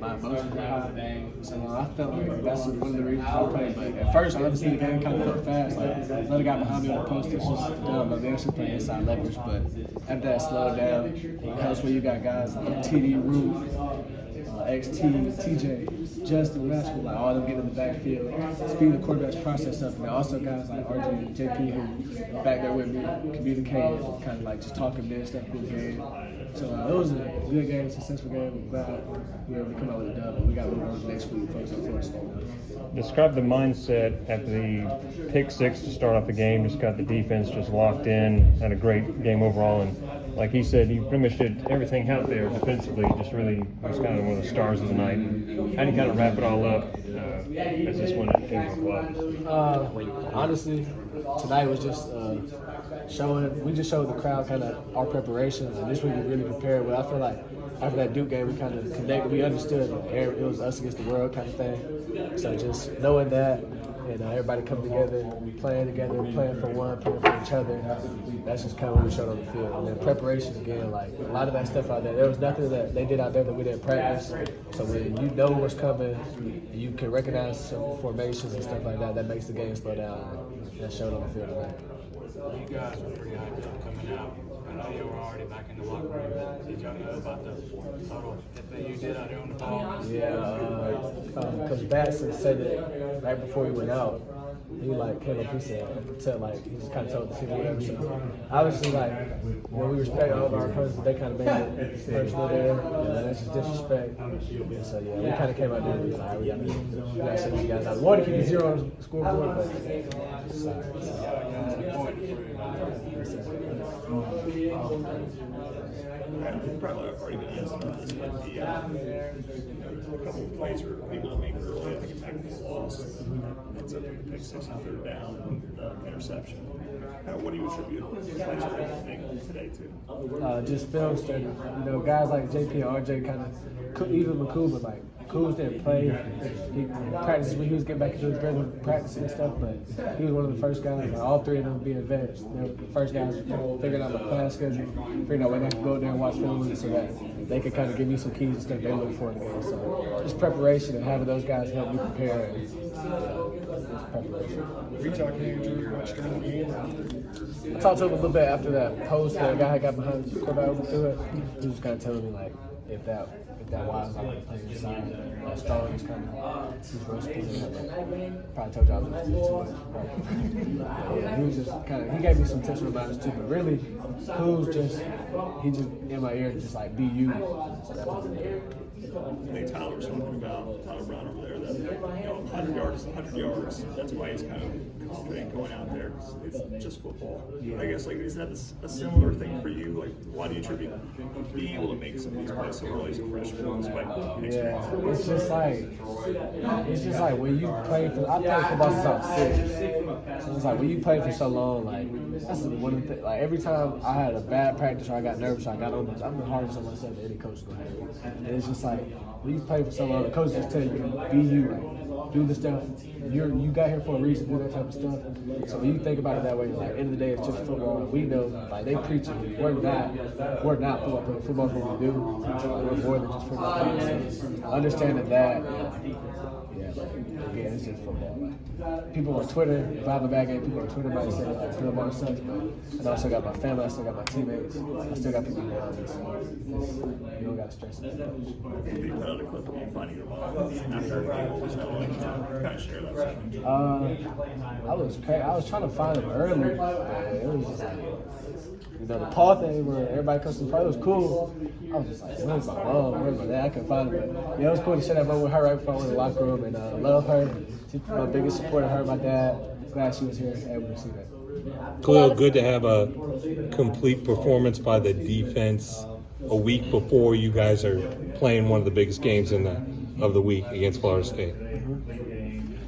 my emotions were high. So I felt like that's one of the reasons I played. But at first, honestly, the game kind of felt fast. Like another guy behind me on the post was just dumb. Like, they actually playing inside leverage. But after that slowed down, that's where you got guys like TD Root, XT, TJ, Justin, Maxwell, like all them getting in the backfield, speeding the quarterback's process up. And also guys like RJ and JP who back there with me, communicating, kind of like just talking their stuff through the game. So it was a good game, successful game. I'm glad we were able to come out with a dub, but we got to move on next week. Focus on Florida State. Describe the mindset after the pick six to start off the game. Just got the defense just locked in. Had a great game overall, and like he said, he pretty much did everything out there defensively. Just really was kind of one of the stars of the night. How do you kind of wrap it all up as this one came to a close? Honestly, tonight was just showing. We just showed the crowd kind of our preparations, and this week we really prepared. But I feel like after that Duke game, we kind of connected. We understood it was us against the world kind of thing. So just knowing that, and everybody coming together, playing for one, playing for each other. That's just kind of what we showed on the field. And then preparation again, like a lot of that stuff out there. There was nothing that they did out there that we didn't practice. So when you know what's coming, you can recognize some formations and stuff like that. That makes the game slow down. That showed on the field tonight. You guys were pretty hyped up coming out. I know you were already back in the locker room. Did y'all know about the total FAU did out there on the ball? Yeah, Coach Batson said it right before he went out. He came up, he said, he just kind of told the team whatever. So obviously, we respect all of our opponents, but they kind of made it personal there. That's just disrespect. So we kind of came out there and was like, we got to send these guys out. We wanted to keep it 0 on the scoreboard, but sorry. You've probably already been asked about this, but a couple of plays where people make early, I think it's tackle for loss, ends up in the pick six and third down, interception. What do you attribute the plays you're able to make today to? Just film study. Guys like JP and RJ kind of, even McCool, but Kuz didn't play. He practiced when he was getting back into his rhythm, practicing and stuff, but he was one of the first guys, all three of them being vets. They were the first guys figuring out the class schedule, figuring out when they could go there and watch film so that they could kind of give me some keys and stuff they look for in the game. So just preparation and having those guys help me prepare. And, preparation. Were you talking to Andrew much during the game? I talked to him a little bit after that post. The guy got behind the quarterback overthrew it. He was kind of telling me if that wise, I would play inside. Strong is kind of he's real split. Probably told y'all a little too much. He was just he gave me some tips about this too. But really, he just in my ear just be you. I think Tyler was talking about Tyler Brown over there that 100 yards is 100 yards. That's why he's kind of confident going out there. It's just football. I guess is that a similar thing for you? Why do you attribute being able to make some of these plays so early as a freshman despite it's just when you play for. I played football since I was 6. So it's when you play for so long, that's one of the things. Every time I had a bad practice or I got nervous or I got on this, I'm the hardest on myself that any coach is gonna have. And it's just when you play for so long, the coach just tell you, be you, do the stuff. You got here for a reason, do that type of stuff. So when you think about it that way, end of the day, it's just football. We know, they preach it. We're not football, but football's what we do. We're more than just football. So understanding that, again, it's just football. People on Twitter, if I have a bad game, people on Twitter might say Khalil Barnes sucks, but I still got my family, I still got my teammates, I still got people around me, so you don't got to stress it. They put out a clip of you finding your mom after a game. Was that kind of share that? I was crazy. I was trying to find him early. It was just the Paul thing where everybody comes to play, it was cool. I was just where's my mom? Where's my dad? I couldn't find her. But it was cool to share that moment with her right before I went to the locker room, and I love her. She's my biggest supporter, her, my dad. Glad she was here, able to see that. Khalil, good to have a complete performance by the defense a week before you guys are playing one of the biggest games of the week against Florida State.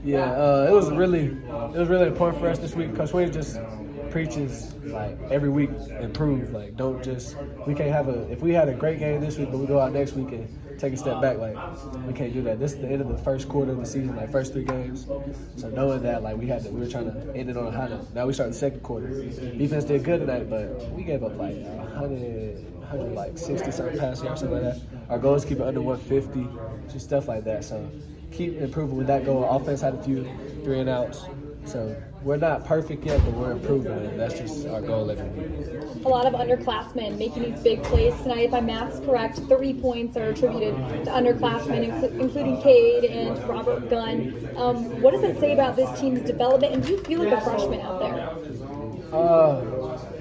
Yeah, it was really important for us this week. Coach Wade just preaches every week improve. We can't have if we had a great game this week, but we go out next week and take a step back, we can't do that. This is the end of the first quarter of the season, first 3 games. So knowing that, we were trying to end it on a high note. Now we start the second quarter. Defense did good tonight, but we gave up 100 160 something passing or something like that. Our goal is to keep it under 150, just stuff like that. So keep improving with that goal. Offense had a few 3 and outs. So we're not perfect yet, but we're improving, and that's just our goal every week. A lot of underclassmen making these big plays tonight. If my math's correct, 3 points are attributed to underclassmen, including Cade and Robert Gunn. What does it say about this team's development, and do you feel like a freshman out there?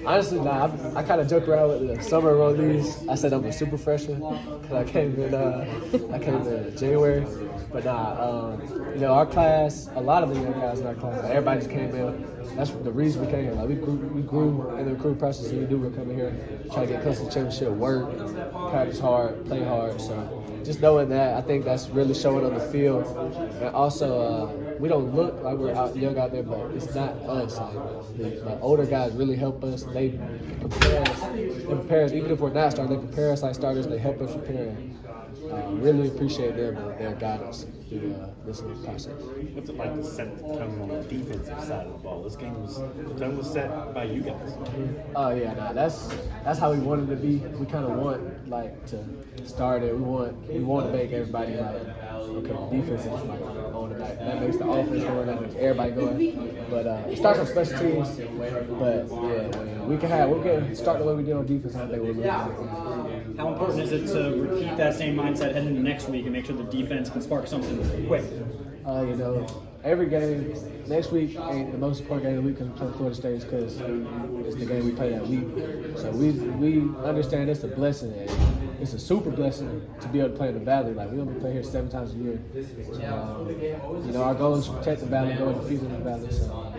Honestly, I kind of joke around with the summer rollies. I said I'm a super freshman because I came in January. But our class, a lot of the young guys in our class, everybody just came in. That's the reason we came here. Like we grew in the recruiting process, and we knew we were coming here, trying to get close to the championship, work, practice hard, play hard. So just knowing that, I think that's really showing on the field. And also, we don't look like we're young out there, but it's not us. The older guys really help us. They prepare us. Even if we're not starting, they prepare us like starters. They help us prepare. Really appreciate them and their guidance through this process. What's it like to set the tone on the defensive side of the ball? This game the tone was set by you guys. That's how we wanted to be. We kind of want to start it. We want to make everybody okay, defense is on tonight. That makes the offense going. That makes everybody going. But it starts on special teams. But yeah, we can start the way we did on defense. I think we'll lose. How important is it to repeat that same mindset heading into next week and make sure the defense can spark something quick? Every game, next week ain't the most important game of the week because we play Florida State because it's the game we play that week. So we understand it's a blessing. And it's a super blessing to be able to play in the Valley. Like, we only play here 7 times a year. So, our goal is to protect the Valley, go undefeated in the Valley. So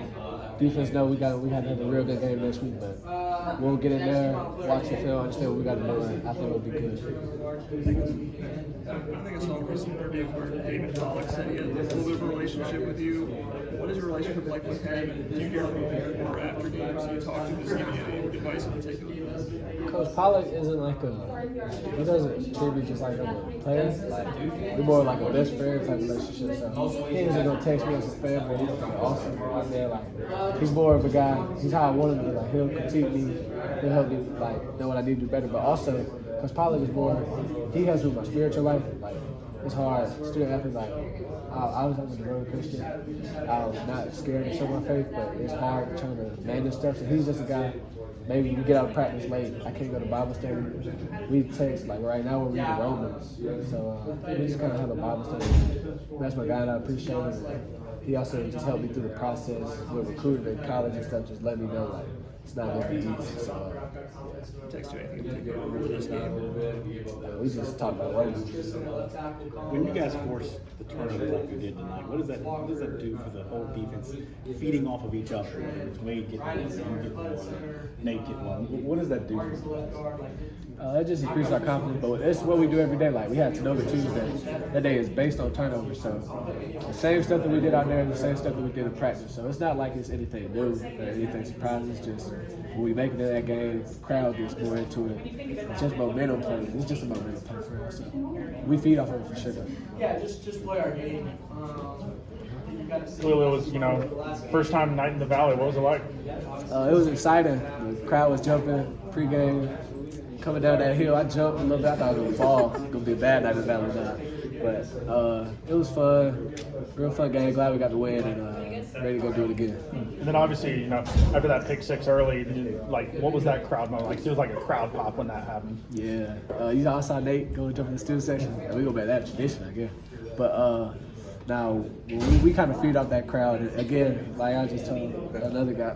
defense, we have to have a real good game next week, but we'll get in there, watch the film, understand what we got to do, and I think it'll be good. I think it's all recent interview where David Pollock said he had a little bit of a relationship with you. What is your relationship like with him? And do you hear from him before or after games? Do you talk to him? Does he give you any advice on taking on? Coach Pollock isn't he doesn't treat me just like I'm a player. We're more like a best friend type relationship. So he isn't gonna text me as a fan, but he's awesome out there. He's more of a guy. He's how I want him to be. He'll critique me. He'll help me know what I need to do better. But also, Coach Pollock is more. He helps me with my spiritual life. It's hard. Student athlete, I was a real Christian. I was not scared to show my faith, but it's hard trying to manage stuff. So he's just a guy. Maybe we get out of practice late. I can't go to Bible study. We text right now we're reading Romans. So we just kind of have a Bible study. That's my guy, and I appreciate it. He also just helped me through the process with recruiting in college and stuff. Just let me know it's not gonna be easy. So Text you anything in particular over this game? we just talk about Romans. When you guys force the turnover like you did tonight, what does that do for the whole defense, feeding off of each other? It's Wade getting one, you get one, Nate getting one. What does that do for you? It just increases our confidence, but it's what we do every day. We had Tanoga Tuesday. That day is based on turnovers, so the same stuff that we did out there is the same stuff that we did in practice. So it's not like it's anything new or anything surprising. It's just when we make it in that game, the crowd gets more into it. It's just momentum play. It's just a momentum play for us. So we feed off of it for sure. Yeah, just play our game. Khalil, it was, first time night in the Valley. What was it like? It was exciting. The crowd was jumping pregame. Coming down that hill, I jumped a little bit. I thought it was going to fall. It's going to be a bad night in the Valley now. But it was fun. Real fun game. Glad we got the win and ready to go do it again. And then obviously, after that pick six early, what was that crowd moment? It was like a crowd pop when that happened. Yeah. I saw Nate go jump in the student section. And we go back to that tradition, I guess. But now, we kind of feed off that crowd. And again, like I just told another guy,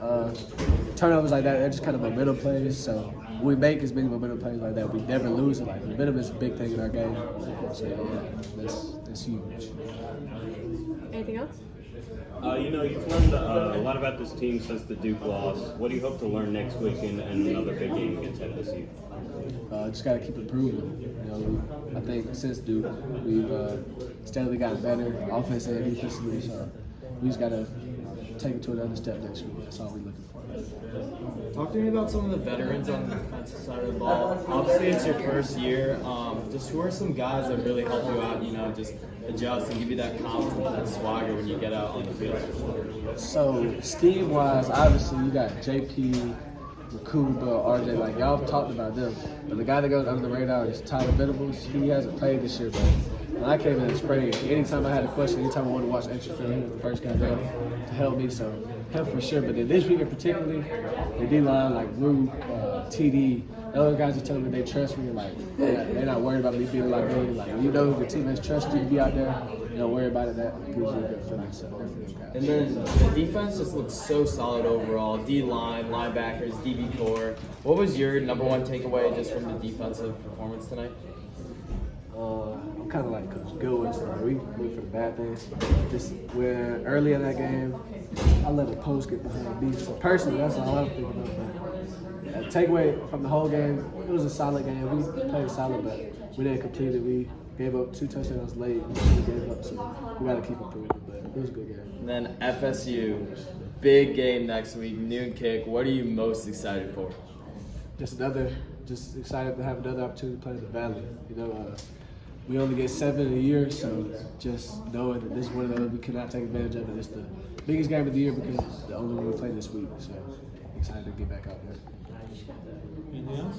turnovers like that, they're just kind of momentum plays. So we make as many momentum plays like that. We never lose it. Momentum is a big thing in our game. So yeah, that's huge. Anything else? You've learned a lot about this team since the Duke loss. What do you hope to learn next week in another big game against FSU? Just got to keep improving. I think since Duke, we've steadily gotten better, offensively and defensively. So we just got to take it to another step next week. That's all we're looking for. Talk to me about some of the veterans on the defensive side of the ball. Obviously, it's your first year. Just who are some guys that really help you out, just adjust and give you that confidence and that swagger when you get out on the field? So, scheme-wise, obviously, you got JP, Raku, Bill, RJ, like y'all have talked about them. But the guy that goes under the radar is Tyler Venables. He hasn't played this year, but when I came in the spring, anytime I had a question, anytime I wanted to watch extra film, he was the first guy there to help me. So him for sure. But then this week in particularly, the D-line, like Rue, TD, those guys are telling me they trust me. Like they're not worried about me being a liability. Like you know your teammates trust you to be out there. You don't worry about it. That gives you a good feeling. So definitely guys. And then the defense just looks so solid overall. D-line, linebackers, DB core. What was your number one takeaway just from the defensive performance tonight? I'm kind of like Coach Goodwin, so we look for the bad things. Just where early in that game, I let a post get behind me. So personally, that's all I'm thinking about. But takeaway from the whole game, it was a solid game. We played solid, but we didn't complete it. We gave up 2 touchdowns late. We gave up, so we got to keep improving. But it was a good game. And then FSU, big game next week, noon kick. What are you most excited for? Just excited to have another opportunity to play in the Valley. You know, we only get 7 a year, so just knowing that this is one of those we cannot take advantage of it. It's the biggest game of the year because it's the only one we play this week. So excited to get back out there. Anything else?